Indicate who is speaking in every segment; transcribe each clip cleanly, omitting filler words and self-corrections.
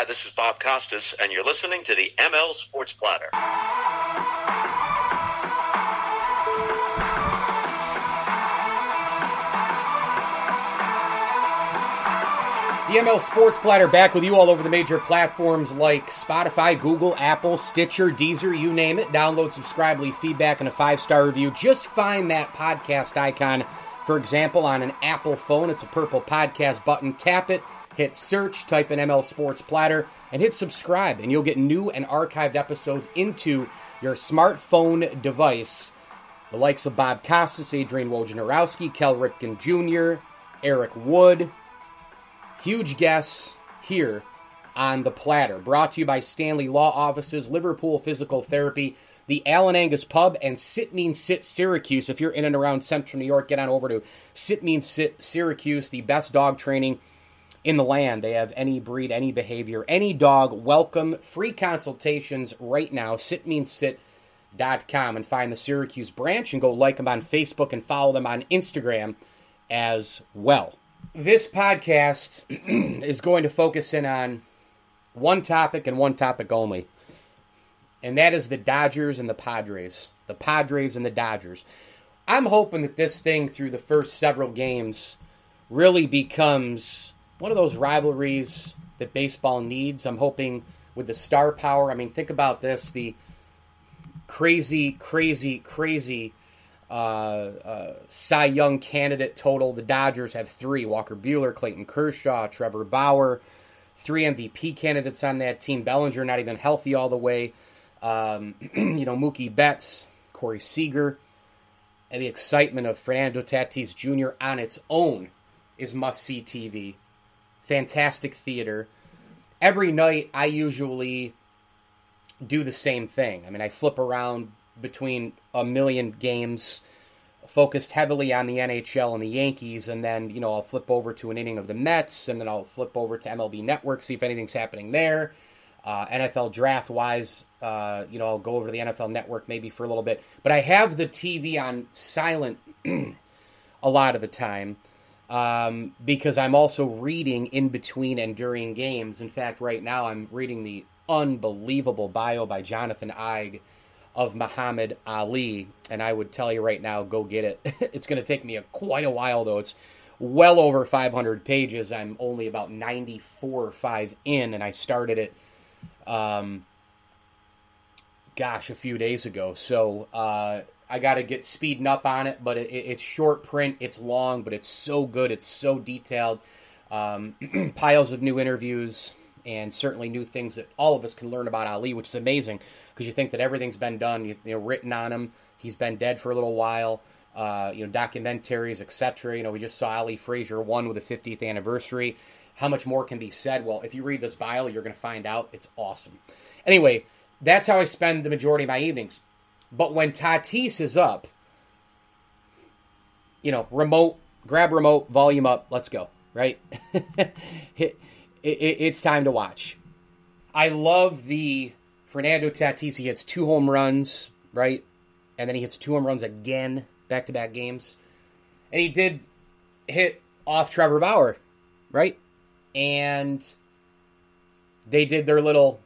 Speaker 1: Hi, this is Bob Costas, and you're listening to the ML Sports Platter.
Speaker 2: The ML Sports Platter back with you all over the major platforms like Spotify, Google, Apple, Stitcher, Deezer, you name it. Download, subscribe, leave feedback, and a 5-star review. Just find that podcast icon. For example, on an Apple phone, it's a purple podcast button. Tap it, hit search, type in ML Sports Platter, and hit subscribe. And you'll get new and archived episodes into your smartphone device. The likes of Bob Costas, Adrian Wojnarowski, Kel Ripken Jr., Eric Wood. Huge guests here on The Platter. Brought to you by Stanley Law Offices, Liverpool Physical Therapy, the Allen Angus Pub, and Sit Means Sit Syracuse. If you're in and around Central New York, get on over to Sit Means Sit Syracuse, the best dog training in the land. They have any breed, any behavior, any dog. Welcome. Free consultations right now. SitMeansSit.com and find the Syracuse branch and go like them on Facebook and follow them on Instagram as well. This podcast is going to focus in on one topic and one topic only, and that is the Dodgers and the Padres. The Padres and the Dodgers. I'm hoping that this thing, through the first several games, really becomes one of those rivalries that baseball needs. I'm hoping with the star power. I mean, think about this. The crazy Cy Young candidate total. The Dodgers have 3. Walker Buehler, Clayton Kershaw, Trevor Bauer. 3 MVP candidates on that team. Bellinger not even healthy all the way. Mookie Betts, Corey Seager. And the excitement of Fernando Tatis Jr. on its own is must-see TV. Fantastic theater. Every night I usually do the same thing. I mean, I flip around between a million games, focused heavily on the NHL and the Yankees, and then, I'll flip over to an inning of the Mets, and then I'll flip over to MLB Network, see if anything's happening there. NFL draft-wise, I'll go over to the NFL Network maybe for a little bit. But I have the TV on silent a lot of the time because I'm also reading in between and during games. In fact, right now I'm reading the unbelievable bio by Jonathan Eig of Muhammad Ali, and I would tell you right now, go get it. It's going to take me quite a while, though. It's well over 500 pages. I'm only about 94 or 5 in, and I started it, a few days ago. So I got to get speeding up on it, but it's short print, it's long, but it's so good, it's so detailed. Piles of new interviews, and certainly new things that all of us can learn about Ali, which is amazing, because you think that everything's been done, written on him. He's been dead for a little while, documentaries, etc. We just saw Ali Frazier 1 with the 50th anniversary. How much more can be said? Well, if you read this bio, you're going to find out. It's awesome. Anyway, that's how I spend the majority of my evenings. But when Tatis is up, grab remote, volume up, let's go, right? It's time to watch. I love the Fernando Tatis. He hits 2 home runs, right? And then he hits 2 home runs again, back-to-back games. And he did hit off Trevor Bauer, right? And they did their little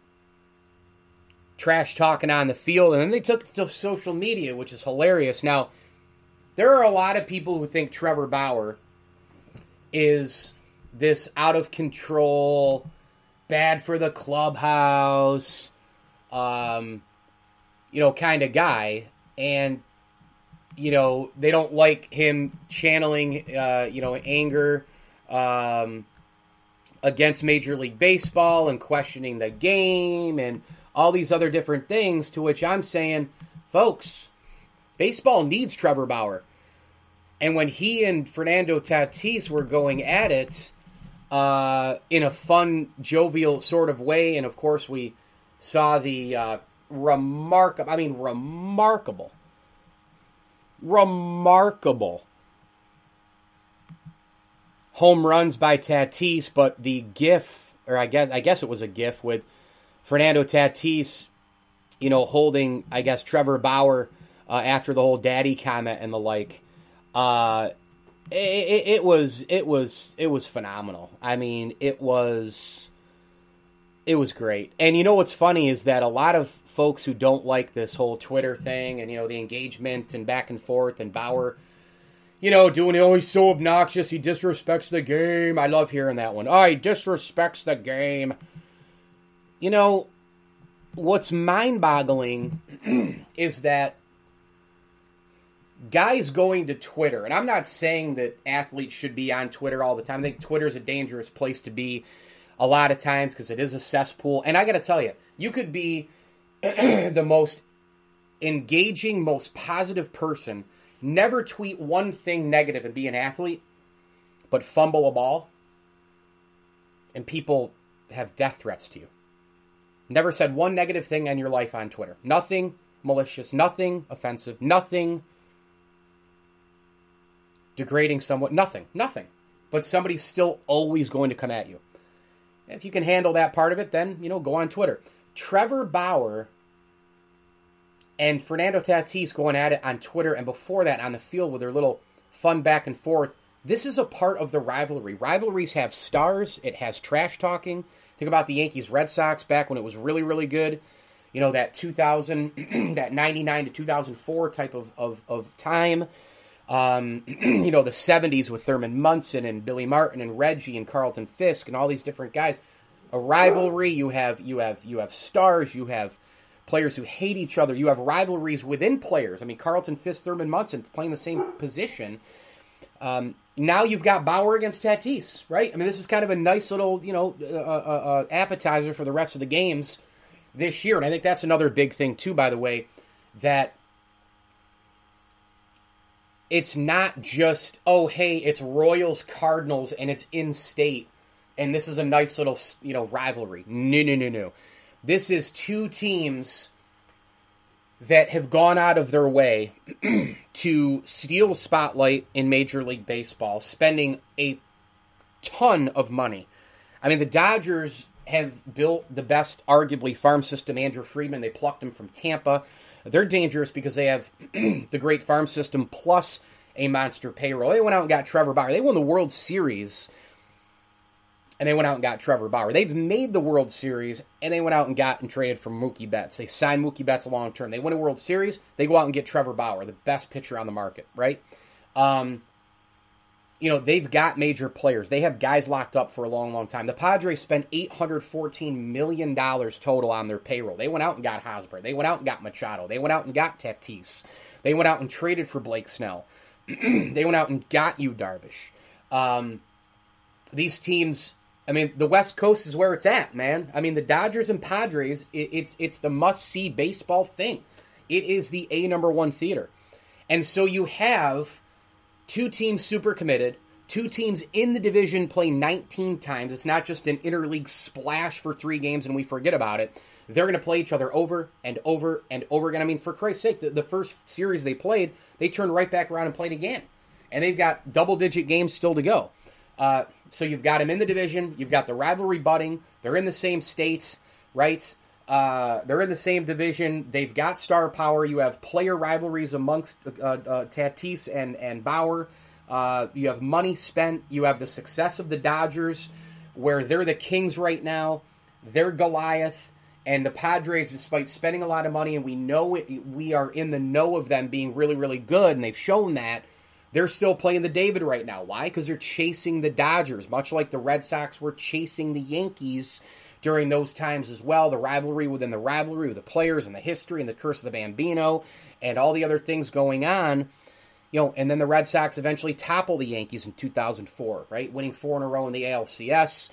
Speaker 2: trash talking on the field, and then they took it to social media, which is hilarious. Now, there are a lot of people who think Trevor Bauer is this out-of-control, bad for the clubhouse, kind of guy. And, they don't like him channeling, anger against Major League Baseball and questioning the game and all these other different things, to which I'm saying, folks, baseball needs Trevor Bauer. And when he and Fernando Tatis were going at it in a fun, jovial sort of way, and of course we saw the remarkable home runs by Tatis, but the GIF, or I guess it was a GIF with Fernando Tatis, holding, Trevor Bauer after the whole daddy comment and the like. It was phenomenal. I mean, it was It was great. And you know what's funny is that a lot of folks who don't like this whole Twitter thing and, the engagement and back and forth and Bauer, doing it, oh, he's so obnoxious, he disrespects the game. I love hearing that one. Oh, he disrespects the game. What's mind-boggling is that guys going to Twitter, and I'm not saying that athletes should be on Twitter all the time. I think Twitter's a dangerous place to be a lot of times because it is a cesspool. And I got to tell you, you could be the most engaging, most positive person, never tweet one thing negative and be an athlete, but fumble a ball, and people have death threats to you. Never said one negative thing in your life on Twitter. Nothing malicious, nothing offensive, nothing degrading someone, nothing. But somebody's still always going to come at you. If you can handle that part of it, then, go on Twitter. Trevor Bauer and Fernando Tatis going at it on Twitter, and before that on the field with their little fun back and forth. This is a part of the rivalry. Rivalries have stars. It has trash talking. Think about the Yankees-Red Sox back when it was really, really good. That 2000, that 99 to 2004 type of time. The 70s with Thurman Munson and Billy Martin and Reggie and Carlton Fisk and all these different guys. A rivalry, you have stars, you have players who hate each other, you have rivalries within players. I mean, Carlton Fisk, Thurman Munson playing the same position. Now you've got Bauer against Tatis, right? I mean, this is kind of a nice little, appetizer for the rest of the games this year. And I think that's another big thing too, by the way, that it's not just, oh, hey, it's Royals-Cardinals and it's in-state, and this is a nice little, rivalry. No. This is two teams that have gone out of their way to steal the spotlight in Major League Baseball, spending a ton of money. I mean, the Dodgers have built the best, arguably, farm system. Andrew Friedman, they plucked him from Tampa. They're dangerous because they have the great farm system plus a monster payroll. They went out and got Trevor Bauer. They won the World Series, and they went out and got Trevor Bauer. They've made the World Series, and they went out and got and traded for Mookie Betts. They signed Mookie Betts long term. They win a World Series, they go out and get Trevor Bauer, the best pitcher on the market, right? They've got major players. They have guys locked up for a long, long time. The Padres spent $814 million total on their payroll. They went out and got Hosmer. They went out and got Machado. They went out and got Tatis. They went out and traded for Blake Snell. They went out and got Yu Darvish. These teams, I mean, the West Coast is where it's at, man. I mean, the Dodgers and Padres, it's the must-see baseball thing. It is the #1 theater. And so you have two teams super committed, two teams in the division play 19 times. It's not just an interleague splash for 3 games and we forget about it. They're going to play each other over and over and over again. I mean, for Christ's sake, the first series they played, they turned right back around and played again. And they've got double-digit games still to go. So you've got them in the division. You've got the rivalry budding. They're in the same state, right? They're in the same division. They've got star power. You have player rivalries amongst Tatis and Bauer. You have money spent. You have the success of the Dodgers, where they're the Kings right now. They're Goliath. And the Padres, despite spending a lot of money, and we know we are in the know of them being really, really good, and they've shown that, they're still playing the David right now. Why? Because they're chasing the Dodgers, much like the Red Sox were chasing the Yankees during those times as well. The rivalry within the rivalry with the players and the history and the curse of the Bambino and all the other things going on. And then the Red Sox eventually topple the Yankees in 2004, right? Winning 4 in a row in the ALCS.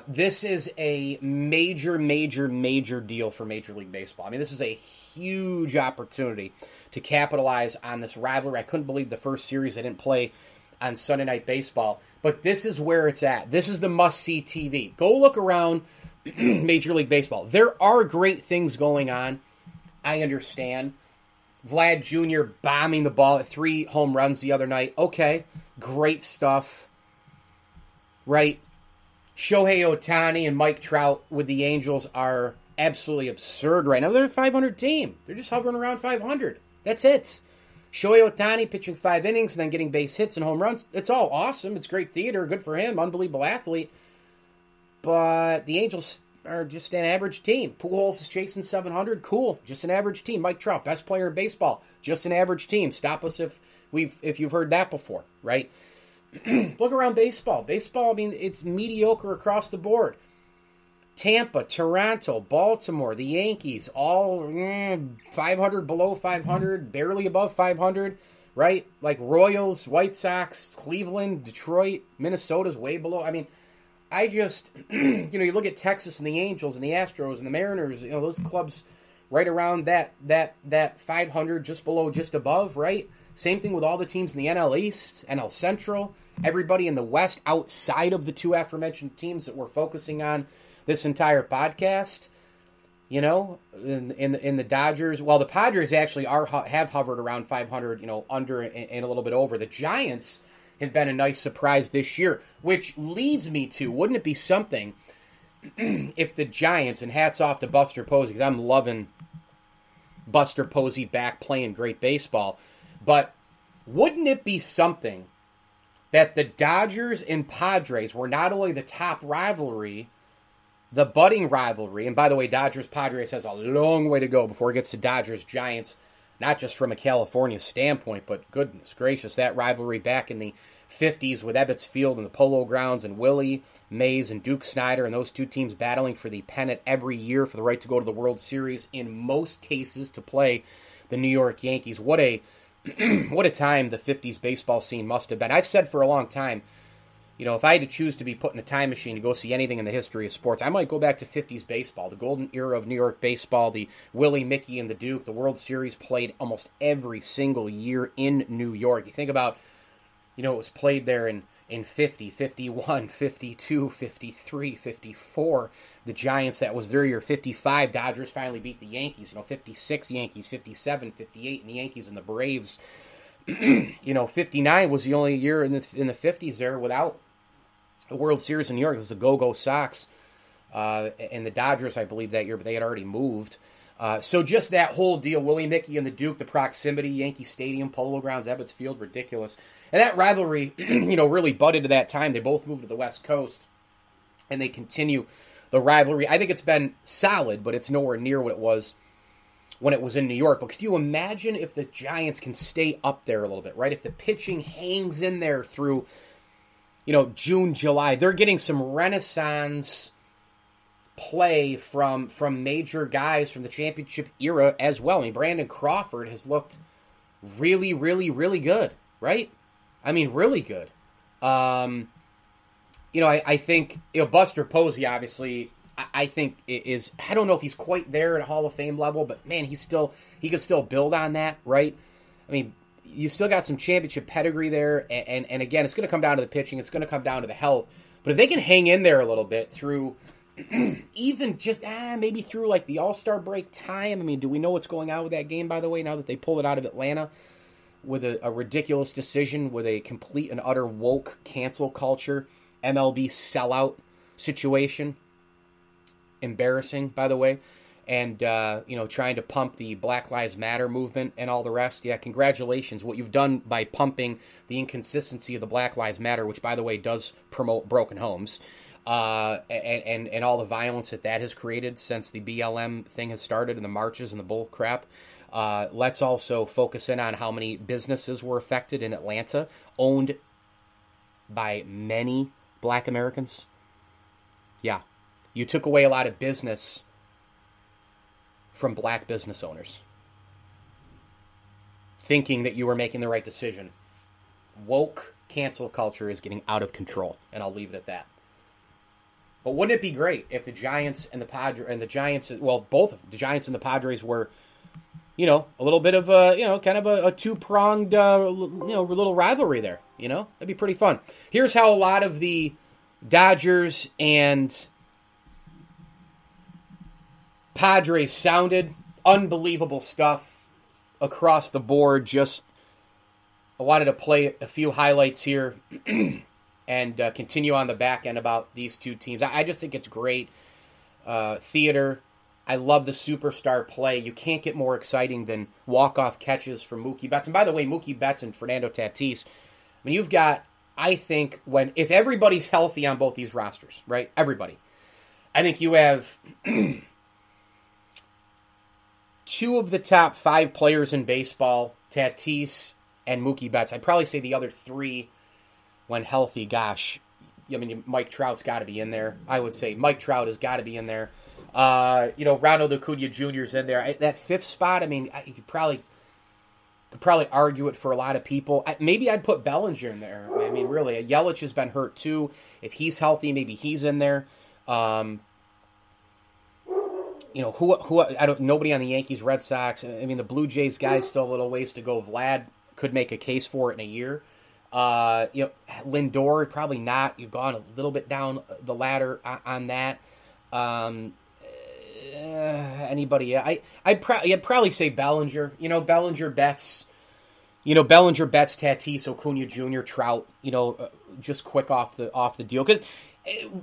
Speaker 2: This is a major, major, major deal for Major League Baseball. I mean, this is a huge opportunity to capitalize on this rivalry. I couldn't believe the first series they didn't play on Sunday Night Baseball. But this is where it's at. This is the must-see TV. Go look around Major League Baseball. There are great things going on. I understand. Vlad Jr. bombing the ball at 3 home runs the other night. Okay, great stuff. Right? Shohei Ohtani and Mike Trout with the Angels are absolutely absurd right now. They're a 500 team. They're just hovering around 500. That's it. Shohei Ohtani pitching 5 innings and then getting base hits and home runs. It's all awesome. It's great theater. Good for him. Unbelievable athlete. But the Angels are just an average team. Pujols is chasing 700. Cool. Just an average team. Mike Trout, best player in baseball. Just an average team. Stop us if you've heard that before, right? Look around baseball. Baseball, I mean, it's mediocre across the board. Tampa, Toronto, Baltimore, the Yankees, all 500, below 500, barely above 500, right? Like Royals, White Sox, Cleveland, Detroit, Minnesota's way below. I mean, I just, you look at Texas and the Angels and the Astros and the Mariners, those clubs right around that 500, just below, just above, right? Same thing with all the teams in the NL East, NL Central, everybody in the West outside of the two aforementioned teams that we're focusing on this entire podcast, in the Dodgers. Well, the Padres actually have hovered around 500, under and a little bit over. The Giants have been a nice surprise this year, which leads me to, wouldn't it be something if the Giants, and hats off to Buster Posey, because I'm loving Buster Posey back playing great baseball, but wouldn't it be something that the Dodgers and Padres were not only the top rivalry, the budding rivalry, and by the way, Dodgers-Padres has a long way to go before it gets to Dodgers-Giants, not just from a California standpoint, but goodness gracious, that rivalry back in the 50s with Ebbets Field and the Polo Grounds and Willie Mays and Duke Snider and those two teams battling for the pennant every year for the right to go to the World Series, in most cases to play the New York Yankees. What a time the 50s baseball scene must have been. I've said for a long time, if I had to choose to be put in a time machine to go see anything in the history of sports, I might go back to 50s baseball, the golden era of New York baseball, the Willie, Mickey, and the Duke, the World Series played almost every single year in New York. You think about, it was played there in 50, 51, 52, 53, 54. The Giants, that was their year. 55, Dodgers finally beat the Yankees. 56, Yankees. 57, 58, and the Yankees and the Braves. 59 was the only year in the 50s there without the World Series in New York. This is the Go-Go Sox and the Dodgers, I believe, that year, but they had already moved. So just that whole deal, Willie, Mickey, and the Duke, the proximity, Yankee Stadium, Polo Grounds, Ebbets Field, ridiculous. And that rivalry, really budded to that time. They both moved to the West Coast, and they continue the rivalry. I think it's been solid, but it's nowhere near what it was when it was in New York. But could you imagine if the Giants can stay up there a little bit, right? If the pitching hangs in there through, June, July. They're getting some renaissance play from major guys from the championship era as well. I mean, Brandon Crawford has looked really, really, really good, right? I mean, really good. I think, Buster Posey, obviously, I think is, I don't know if he's quite there at Hall of Fame level, but man, he could still build on that, right? I mean, you still got some championship pedigree there, and again, it's going to come down to the pitching, it's going to come down to the health, but if they can hang in there a little bit through even just, maybe through like the All-Star break time, I mean, do we know what's going on with that game, by the way, now that they pulled it out of Atlanta with a ridiculous decision, with a complete and utter woke cancel culture, MLB sellout situation? Embarrassing, by the way, and trying to pump the Black Lives Matter movement and all the rest. Yeah, congratulations. What you've done by pumping the inconsistency of the Black Lives Matter, which, by the way, does promote broken homes, and all the violence that has created since the BLM thing has started and the marches and the bull crap. Let's also focus in on how many businesses were affected in Atlanta, owned by many Black Americans. Yeah. You took away a lot of business from Black business owners, thinking that you were making the right decision. Woke cancel culture is getting out of control, and I'll leave it at that. But wouldn't it be great if the Giants and the Padres, and the Giants, well, both the Giants and the Padres were, a little bit of a, kind of a two-pronged, little rivalry there. That'd be pretty fun. Here's how a lot of the Dodgers and Padres sounded. Unbelievable stuff across the board. Just I wanted to play a few highlights here and continue on the back end about these two teams. I just think it's great theater. I love the superstar play. You can't get more exciting than walk-off catches from Mookie Betts. And by the way, Mookie Betts and Fernando Tatis, I mean, you've got, I think, if everybody's healthy on both these rosters, right? Everybody, I think you have two of the top 5 players in baseball, Tatis and Mookie Betts. I'd probably say the other 3, when healthy, gosh, I mean, Mike Trout's got to be in there. I would say Mike Trout has got to be in there. Ronald Acuna Jr.'s in there. That 5th spot, I mean, you could probably argue it for a lot of people. Maybe I'd put Bellinger in there. I mean, really, Yelich has been hurt too. If he's healthy, maybe he's in there. Nobody on the Yankees, Red Sox. I mean, the Blue Jays guys still a little ways to go. Vlad could make a case for it in a year. Lindor, probably not. You've gone a little bit down the ladder on that. Anybody? I'd probably say Bellinger. Bellinger, Betts. Bellinger, Betts, Tatis, Acuna Jr., Trout. Just quick off the deal, because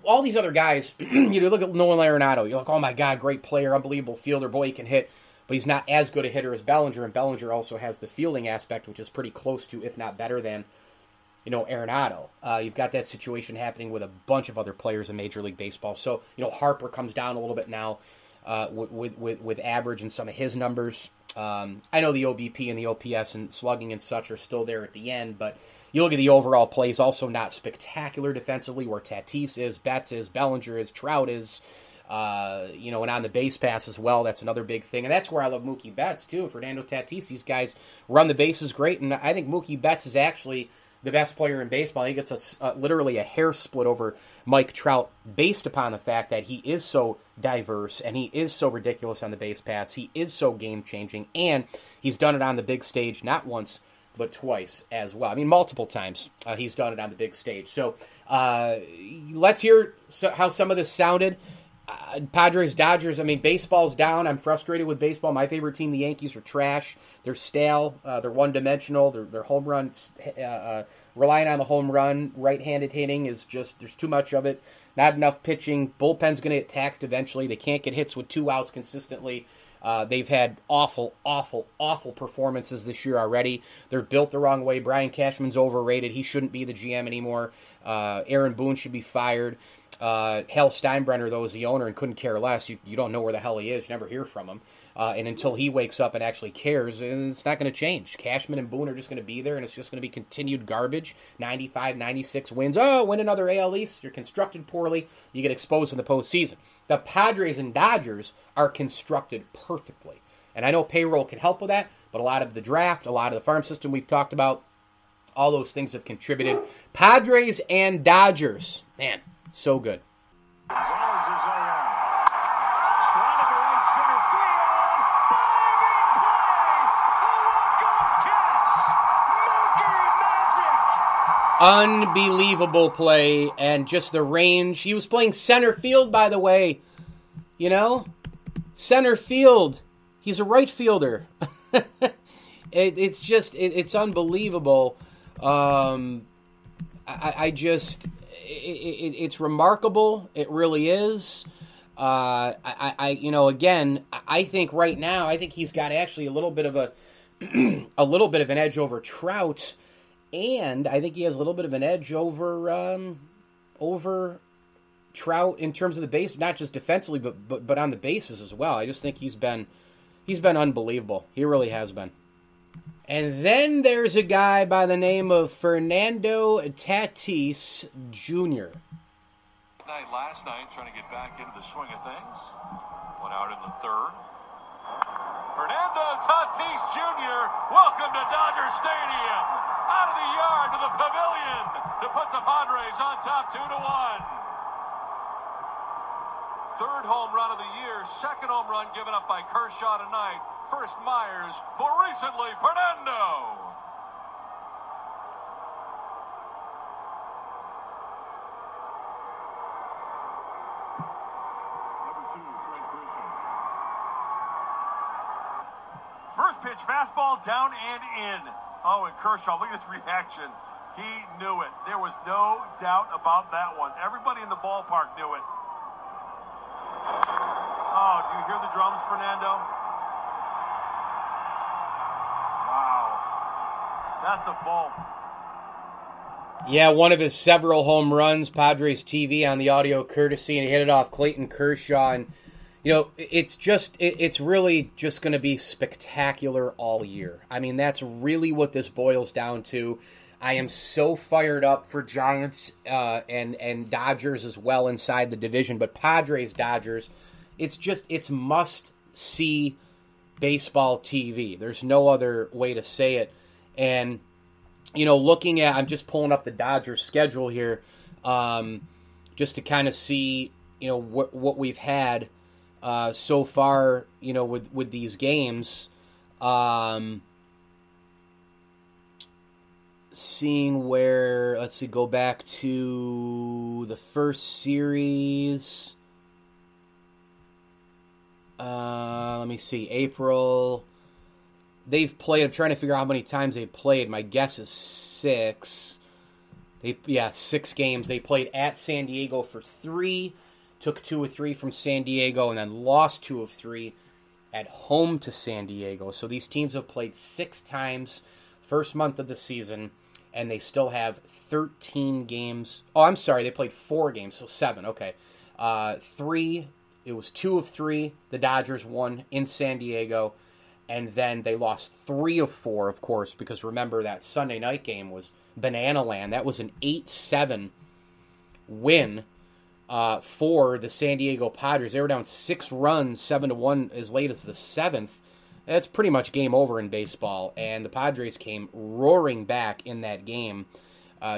Speaker 2: all these other guys. Look at Nolan Arenado. You're like, oh my God, great player, unbelievable fielder. Boy, he can hit, but he's not as good a hitter as Bellinger. And Bellinger also has the fielding aspect, which is pretty close to, if not better than, Arenado. You've got that situation happening with a bunch of other players in Major League Baseball. So, Harper comes down a little bit now with average and some of his numbers. I know the OBP and the OPS and slugging and such are still there at the end, but you look at the overall plays, also not spectacular defensively, where Tatis is, Betts is, Bellinger is, Trout is, and on the base pass as well. That's another big thing. And that's where I love Mookie Betts, too. Fernando Tatis, these guys run the bases great, and I think Mookie Betts is actually the best player in baseball. I think it's literally a hair split over Mike Trout based upon the fact that he is so diverse and he is so ridiculous on the base pass. He is so game-changing, and he's done it on the big stage not once but twice as well. I mean, multiple times he's done it on the big stage. So let's hear how some of this sounded. Padres, Dodgers, I mean, baseball's down. I'm frustrated with baseball. My favorite team, the Yankees, are trash. They're stale. They're one-dimensional. Their home runs, relying on the home run, right-handed hitting is just, there's too much of it. Not enough pitching. Bullpen's going to get taxed eventually. They can't get hits with 2 outs consistently. They've had awful performances this year already. They're built the wrong way. Brian Cashman's overrated. He shouldn't be the GM anymore. Aaron Boone should be fired. Hal Steinbrenner, though, is the owner and couldn't care less. You don't know where the hell he is. You never hear from him. And until he wakes up and actually cares, it's not going to change. Cashman and Boone are just going to be there, and it's just going to be continued garbage. 95, 96 wins. Oh, win another AL East. You're constructed poorly. You get exposed in the postseason. The Padres and Dodgers are constructed perfectly. And I know payroll can help with that, but a lot of the draft, a lot of the farm system we've talked about, all those things have contributed. Padres and Dodgers. Man, so good.
Speaker 3: Gonzalez is trying to go right center field. Diving play. A walk-off catch. Mookie Magic.
Speaker 2: Unbelievable play, and just the range. He was playing center field, by the way. Center field. He's a right fielder. It's unbelievable. It's remarkable. It really is. I think right now, I think he's got actually a little bit of an edge over Trout, and I think he has a little bit of an edge over Trout in terms of the base, not just defensively, but on the bases as well. I just think he's been unbelievable. He really has been. And then there's a guy by the name of Fernando Tatis Jr.
Speaker 3: Last night, trying to get back into the swing of things. One out in the third. Fernando Tatis Jr., welcome to Dodger Stadium. Out of the yard to the pavilion to put the Padres on top 2-1. Third home run of the year, second home run given up by Kershaw tonight. First Myers, more recently Fernando. First pitch, fastball down and in. Oh, and Kershaw, look at his reaction. He knew it. There was no doubt about that one. Everybody in the ballpark knew it. Oh, do you hear the drums, Fernando? Wow. That's a ball.
Speaker 2: Yeah, one of his several home runs, Padres TV on the audio courtesy, and he hit it off Clayton Kershaw. And, it's really just going to be spectacular all year. I mean, that's really what this boils down to. I am so fired up for Giants and Dodgers as well inside the division, but Padres, Dodgers, it's must-see baseball TV. There's no other way to say it. And looking at, I'm just pulling up the Dodgers schedule here, just to kind of see, what we've had so far, with these games. Seeing where, let's see, go back to the first series. Let me see, April. They've played, I'm trying to figure out how many times they've played. My guess is 6. 6 games. They played at San Diego for 3, took 2 of 3 from San Diego, and then lost 2 of 3 at home to San Diego. So these teams have played 6 times first month of the season, and they still have 13 games. Oh, I'm sorry, they played 4 games, so 7, okay. 3, it was 2 of 3. The Dodgers won in San Diego. And then they lost 3 of 4, of course, because remember that Sunday night game was Banana Land. That was an 8-7 win for the San Diego Padres. They were down 6 runs, 7-1 as late as the 7th. That's pretty much game over in baseball. And the Padres came roaring back in that game.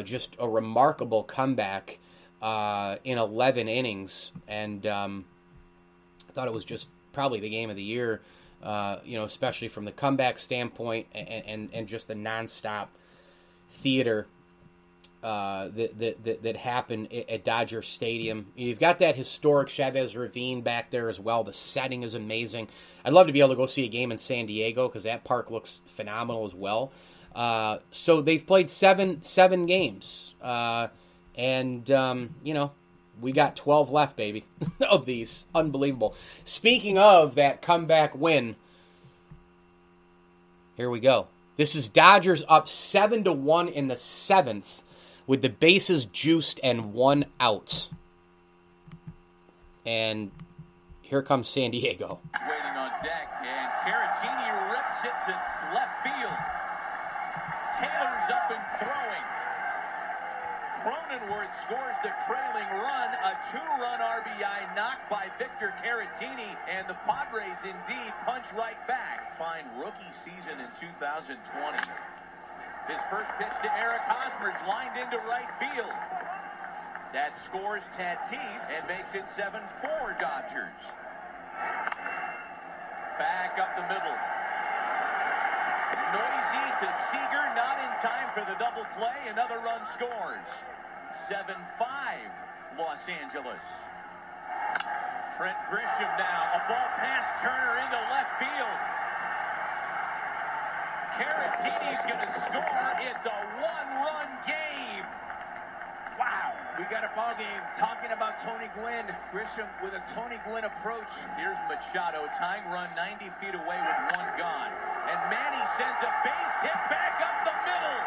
Speaker 2: Just a remarkable comeback in 11 innings. And I thought it was just probably the game of the year. Especially from the comeback standpoint and just the nonstop theater that happened at Dodger Stadium. You've got that historic Chavez Ravine back there as well. The setting is amazing. I'd love to be able to go see a game in San Diego because that park looks phenomenal as well. So they've played seven games, we got 12 left, baby, of these. Unbelievable. Speaking of that comeback win, here we go. This is Dodgers up 7-1 in the 7th with the bases juiced and 1 out. And here comes San Diego.
Speaker 4: Waiting on deck, and Caratini rips it to left field. Taylor's up and throwing. Cronenworth scores the trailing run, a 2-run RBI knock by Victor Caratini, and the Padres indeed punch right back. Fine rookie season in 2020. His first pitch to Eric Hosmer's lined into right field. That scores Tatis and makes it 7-4 Dodgers. Back up the middle. Noisy to Seager, not in time for the double play. Another run scores. 7-5 Los Angeles. Trent Grisham now. A ball past Turner into left field. Caratini's going to score. It's a 1-run game. Wow. We got a ball game talking about Tony Gwynn. Grisham with a Tony Gwynn approach. Here's Machado tying run 90 feet away with 1 gone. And Manny sends a base hit back up the middle.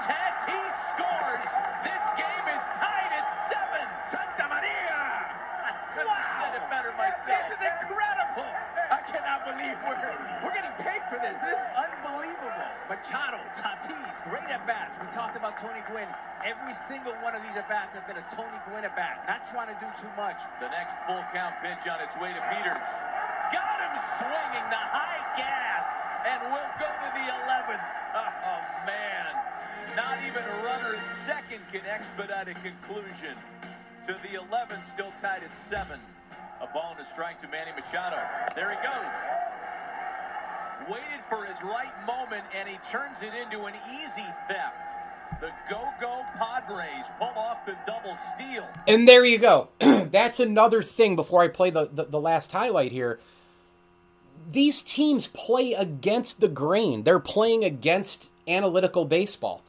Speaker 4: Tatis scores. This game is tied at 7. Santa Maria. Wow. I said it better myself. This is incredible. I cannot believe we're getting paid for this. This is unbelievable. Machado, Tatis, great at-bats. We talked about Tony Gwynn. Every single one of these at-bats have been a Tony Gwynn at-bat. Not trying to do too much. The next full count pitch on its way to Peters. Got him swinging the high gas, and we'll go to the 11th. Oh, man. Not even runner second can expedite a conclusion. To the 11th, still tied at 7. A ball and a strike to Manny Machado. There he goes. Waited for his right moment, and he turns it into an easy theft. The go-go Padres pull off the double steal.
Speaker 2: And there you go. That's another thing before I play the last highlight here. These teams play against the grain. They're playing against analytical baseball.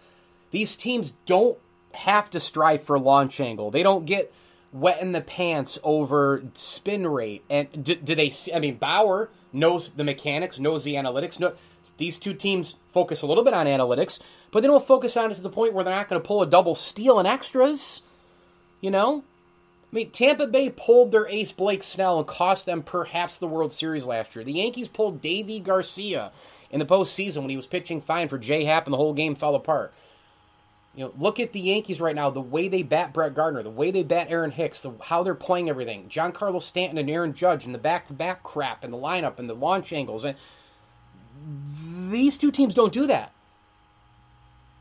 Speaker 2: These teams don't have to strive for launch angle. They don't get wetting the pants over spin rate. And do they see, I mean, Bauer knows the mechanics, knows the analytics. No, these two teams focus a little bit on analytics, but they don't focus on it to the point where they're not going to pull a double steal in extras. You know? I mean, Tampa Bay pulled their ace Blake Snell and cost them perhaps the World Series last year. The Yankees pulled Davy Garcia in the postseason when he was pitching fine for J-Happ and the whole game fell apart. You know, look at the Yankees right now, the way they bat Brett Gardner, the way they bat Aaron Hicks, how they're playing everything. Giancarlo Stanton and Aaron Judge and the back-to-back crap and the lineup and the launch angles. And these two teams don't do that.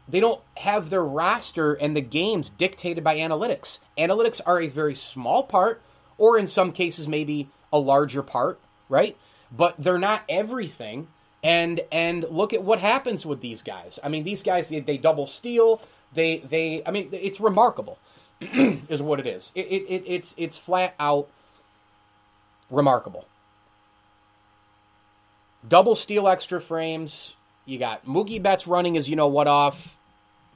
Speaker 2: They don't have their roster and the games dictated by analytics. Analytics are a very small part, or in some cases maybe a larger part, right? But they're not everything. And look at what happens with these guys. I mean, these guys, they double steal. I mean, it's remarkable, is what it is. It's flat out remarkable. Double steal extra frames. You got Mookie Betts running his you-know-what off,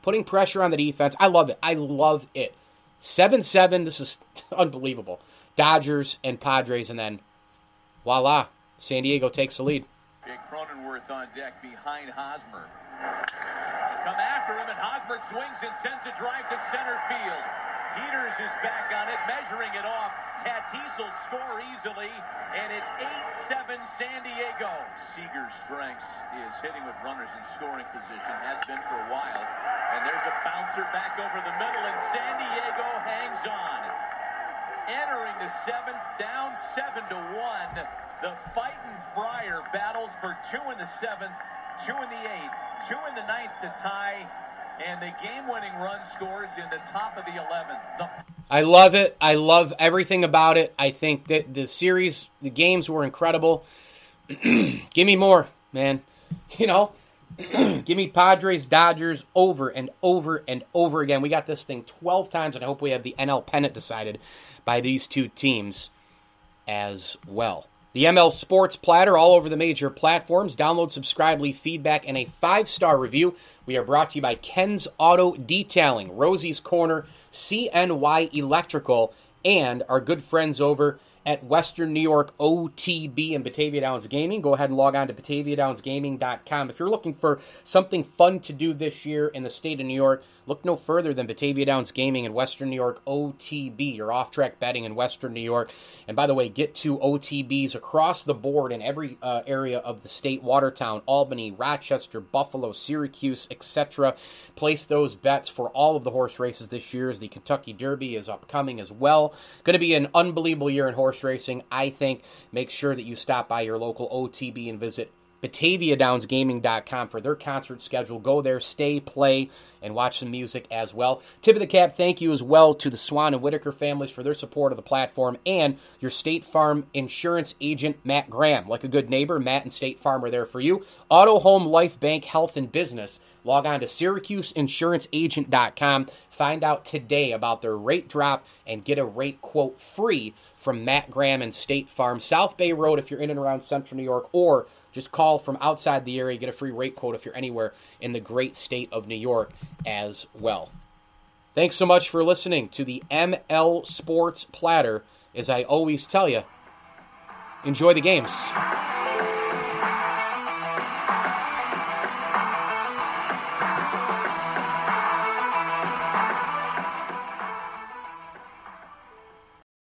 Speaker 2: putting pressure on the defense. I love it. I love it. 7-7, this is unbelievable. Dodgers and Padres, and then, voila, San Diego takes the lead.
Speaker 4: Jake Cronenworth on deck behind Hosmer. Come after him, and Hosmer swings and sends a drive to center field. Peters is back on it, measuring it off. Tatis will score easily, and it's 8-7 San Diego. Seager's strengths is hitting with runners in scoring position, has been for a while. And there's a bouncer back over the middle, and San Diego hangs on. Entering the seventh, down 7-1. The Fightin' Friar battles for 2 in the seventh, 2 in the eighth, 2 in the ninth to tie. And the game-winning run scores in the top of the 11th.
Speaker 2: I love it. I love everything about it. I think that the series, the games were incredible. Give me more, man. You know, give me Padres, Dodgers over and over and over again. We got this thing 12 times, and I hope we have the NL pennant decided by these two teams as well. The ML Sports Platter, all over the major platforms. Download, subscribe, leave feedback, and a 5-star review. We are brought to you by Ken's Auto Detailing, Rosie's Corner, CNY Electrical, and our good friends over at Western New York OTB and Batavia Downs Gaming. Go ahead and log on to BataviaDownsGaming.com. If you're looking for something fun to do this year in the state of New York, look no further than Batavia Downs Gaming and Western New York OTB, your off-track betting in Western New York. And by the way, get to OTBs across the board in every area of the state, Watertown, Albany, Rochester, Buffalo, Syracuse, etc. Place those bets for all of the horse races this year, as the Kentucky Derby is upcoming as well. Going to be an unbelievable year in horse racing, I think. Make sure that you stop by your local OTB and visit BataviaDownsGaming.com for their concert schedule. Go there, stay, play, and watch some music as well. Tip of the cap, thank you as well to the Swan and Whitaker families for their support of the platform, and your State Farm insurance agent, Matt Graham. Like a good neighbor, Matt and State Farm are there for you. Auto, Home, Life, Bank, Health, and Business. Log on to SyracuseInsuranceAgent.com. Find out today about their rate drop and get a rate quote free from Matt Graham and State Farm. South Bay Road if you're in and around Central New York, or just call from outside the area, get a free rate quote if you're anywhere in the great state of New York as well. Thanks so much for listening to the ML Sports Platter. As I always tell you, enjoy the games.